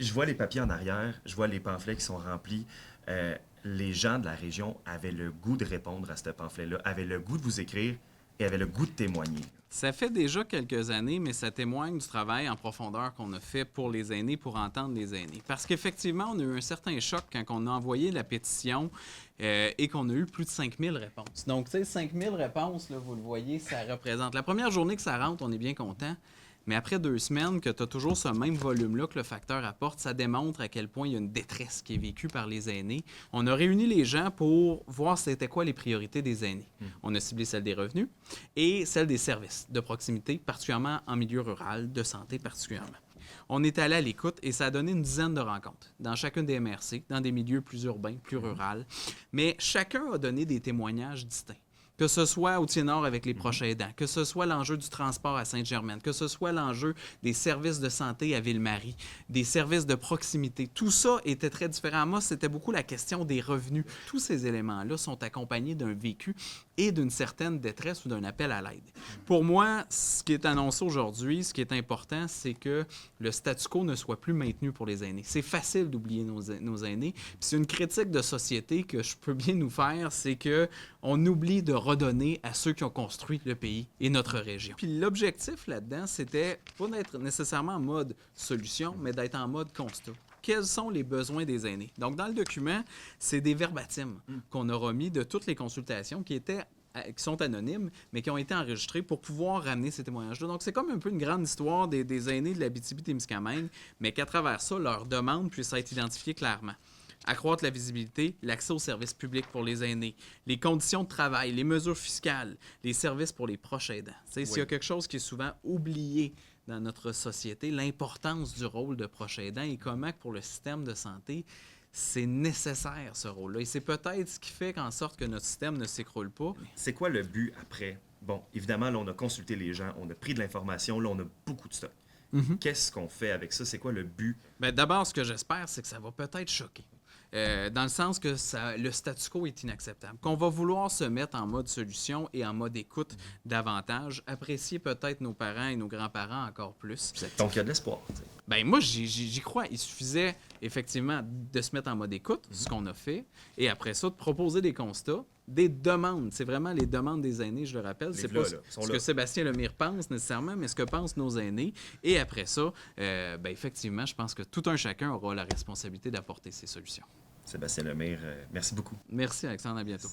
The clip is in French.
Puis je vois les papiers en arrière, je vois les pamphlets qui sont remplis. Les gens de la région avaient le goût de répondre à ce pamphlet-là, avaient le goût de vous écrire et avaient le goût de témoigner. Ça fait déjà quelques années, mais ça témoigne du travail en profondeur qu'on a fait pour les aînés, pour entendre les aînés. Parce qu'effectivement, on a eu un certain choc quand on a envoyé la pétition et qu'on a eu plus de 5000 réponses. Donc, tu sais, 5000 réponses, là, vous le voyez, ça représente. La première journée que ça rentre, on est bien content. Mais après 2 semaines, que tu as toujours ce même volume-là que le facteur apporte, ça démontre à quel point il y a une détresse qui est vécue par les aînés. On a réuni les gens pour voir c'était quoi les priorités des aînés. On a ciblé celle des revenus et celle des services de proximité, particulièrement en milieu rural, de santé particulièrement. On est allé à l'écoute et ça a donné une dizaine de rencontres dans chacune des MRC, dans des milieux plus urbains, plus ruraux. Mais chacun a donné des témoignages distincts. Que ce soit au Tiers-Nord avec les proches aidants, que ce soit l'enjeu du transport à Sainte-Germaine, que ce soit l'enjeu des services de santé à Ville-Marie, des services de proximité, tout ça était très différent. Moi, c'était beaucoup la question des revenus. Tous ces éléments-là sont accompagnés d'un vécu et d'une certaine détresse ou d'un appel à l'aide. Pour moi, ce qui est annoncé aujourd'hui, ce qui est important, c'est que le statu quo ne soit plus maintenu pour les aînés. C'est facile d'oublier nos aînés. Puis c'est une critique de société que je peux bien nous faire, c'est que on oublie de redonner à ceux qui ont construit le pays et notre région. Puis l'objectif là-dedans, c'était pas d'être nécessairement en mode solution, mais d'être en mode constat. Quels sont les besoins des aînés? Donc, dans le document, c'est des verbatims qu'on a remis de toutes les consultations qui sont anonymes, mais qui ont été enregistrés pour pouvoir ramener ces témoignages-là. Donc, c'est comme un peu une grande histoire des aînés de l'Abitibi-Témiscamingue, mais qu'à travers ça, leurs demandes puissent être identifiées clairement. Accroître la visibilité, l'accès aux services publics pour les aînés, les conditions de travail, les mesures fiscales, les services pour les proches aidants. S'il y a quelque chose qui est souvent oublié dans notre société, l'importance du rôle de proche aidant et comment pour le système de santé, c'est nécessaire ce rôle-là. Et c'est peut-être ce qui fait qu'en sorte que notre système ne s'écroule pas. C'est quoi le but après? Bon, évidemment, là, on a consulté les gens, on a pris de l'information, là, on a beaucoup de stock. Qu'est-ce qu'on fait avec ça? C'est quoi le but? Bien, d'abord, ce que j'espère, c'est que ça va peut-être choquer. Dans le sens que le statu quo est inacceptable. Qu'on va vouloir se mettre en mode solution et en mode écoute davantage, apprécier peut-être nos parents et nos grands-parents encore plus. Donc, il y a de l'espoir. Ben moi, j'y crois. Il suffisait effectivement de se mettre en mode écoute, ce qu'on a fait, et après ça, de proposer des constats, des demandes. C'est vraiment les demandes des aînés, je le rappelle. C'est pas ce que Sébastien Lemire pense nécessairement, mais ce que pensent nos aînés. Et après ça, ben effectivement, je pense que tout un chacun aura la responsabilité d'apporter ces solutions. Sébastien Lemire, merci beaucoup. Merci Alexandre, à bientôt.